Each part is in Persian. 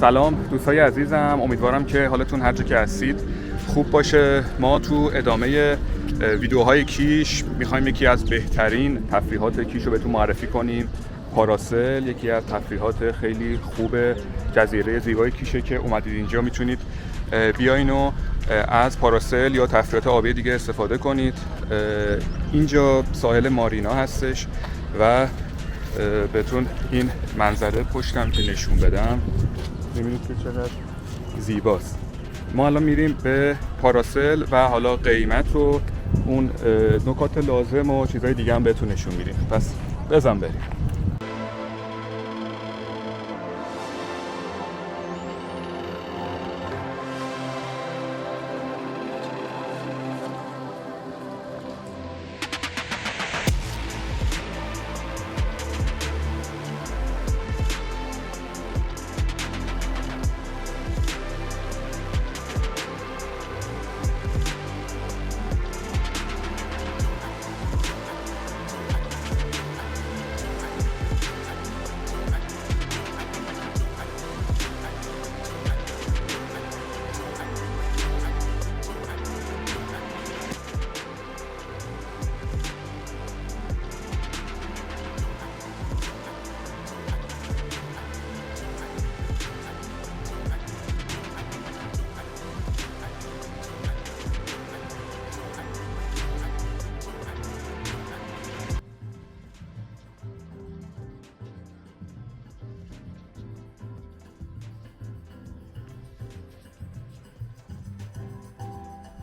سلام دوستای عزیزم، امیدوارم که حالتون هر جا که هستید خوب باشه. ما تو ادامه ویدیوهای کیش میخوایم یکی از بهترین تفریحات کیش رو بهتون معرفی کنیم. پاراسل یکی از تفریحات خیلی خوب جزیره زیبای کیشه که اومدید اینجا میتونید بیاین و از پاراسل یا تفریحات آبی دیگه استفاده کنید. اینجا ساحل مارینا هستش و بهتون این منظره پشتم که نشون بدم می‌بینید که چقدر زیباست. ما الان میریم به پاراسل و حالا قیمت و اون نکات لازم و چیزهای دیگه هم بهتون نشون میدیم. پس بزن بریم.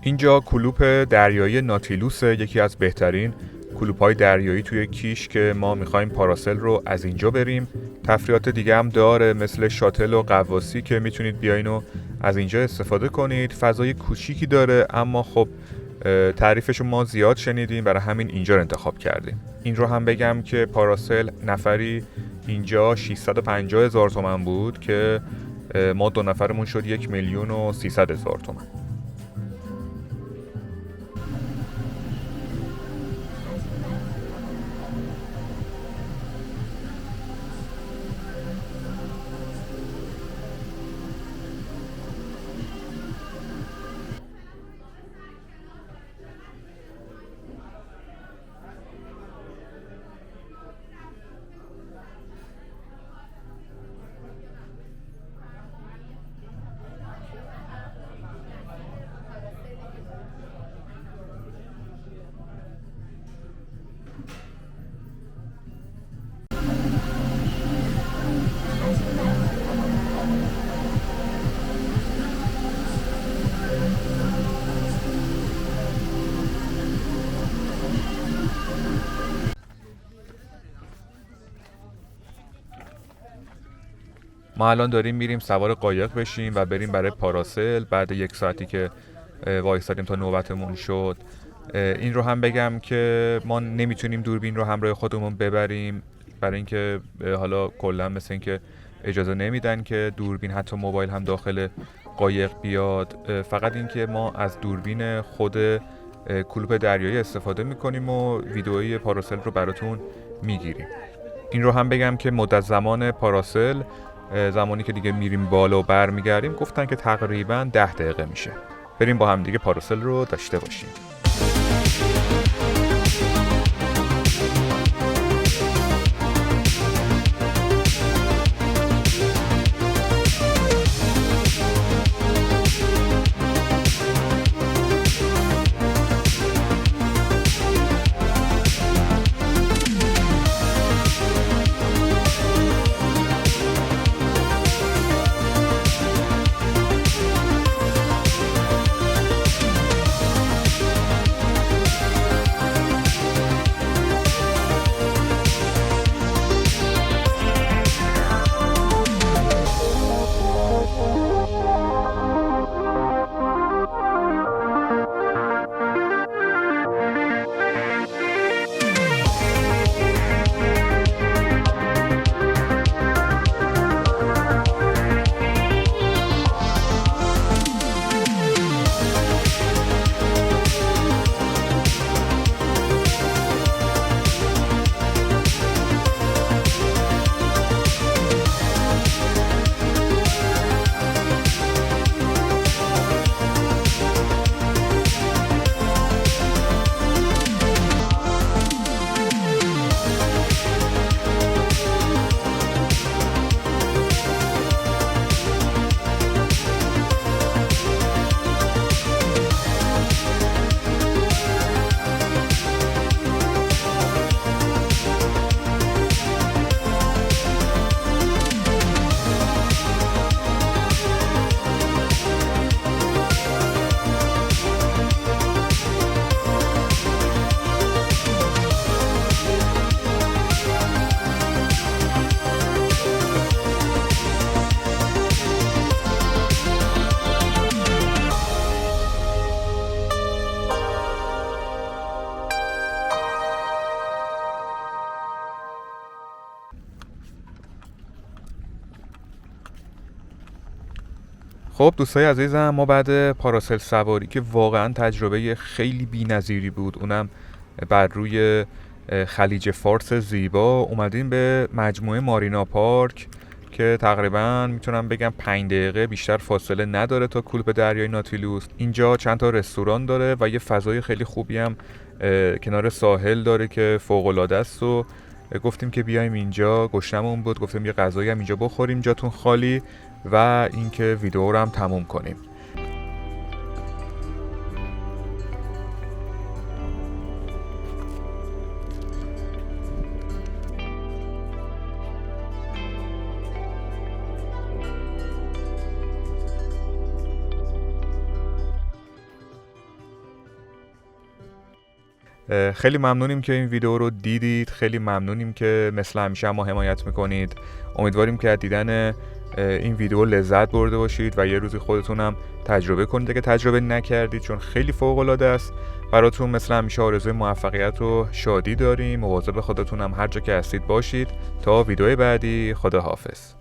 اینجا کلوپ دریایی ناتیلوس، یکی از بهترین کلوپ‌های دریایی توی کیش که ما می‌خوایم پاراسل رو از اینجا بریم. تفریحات دیگه هم داره مثل شاتل و غواصی که میتونید بیاین و از اینجا استفاده کنید. فضای کوچیکی داره اما خب تعریفش رو ما زیاد شنیدیم، برای همین اینجا رو انتخاب کردیم. این رو هم بگم که پاراسل نفری اینجا 650,000 تومان بود که ما 2 نفرمون شد 1,300,000 تومان. ما الان داریم میریم سوار قایق بشیم و بریم برای پاراسل بعد 1 ساعتی که وایسادیم تا نوبتمون شد. این رو هم بگم که ما نمیتونیم دوربین رو همراه خودمون ببریم برای اینکه حالا کلا مثل اینکه اجازه نمیدن که دوربین حتی موبایل هم داخل قایق بیاد. فقط اینکه ما از دوربین خود کلوپ دریایی استفاده میکنیم و ویدئوی پاراسل رو براتون میگیریم. این رو هم بگم که مدت زمان پاراسل زمانی که دیگه میریم بالا و برمیگردیم گفتن که تقریبا 10 دقیقه میشه. بریم با هم دیگه پاراسل رو داشته باشیم. خب دوستای عزیزم، ما بعد پاراسل سواری که واقعا تجربه خیلی بی‌نظیری بود، اونم بر روی خلیج فارس زیبا، اومدیم به مجموعه مارینا پارک که تقریبا میتونم بگم 5 دقیقه بیشتر فاصله نداره تا کلوپ دریای ناتیلوس. اینجا چند تا رستوران داره و یه فضای خیلی خوبی هم کنار ساحل داره که فوق‌العاده است و گفتیم که بیایم اینجا. گشنمون بود، گفتیم یه غذایی هم اینجا بخوریم جاتون خالی و اینکه ویدیو رو هم تموم کنیم. خیلی ممنونیم که این ویدیو رو دیدید، خیلی ممنونیم که مثل همیشه ما حمایت میکنید. امیدواریم که از دیدن این ویدیو لذت برده باشید و یه روزی خودتونم تجربه کنید اگه تجربه نکردید، چون خیلی فوق العاده است. براتون مثل همیشه آرزوی موفقیت و شادی داریم. مواظب خودتونم هر جا که هستید باشید. تا ویدیو بعدی، خدا حافظ.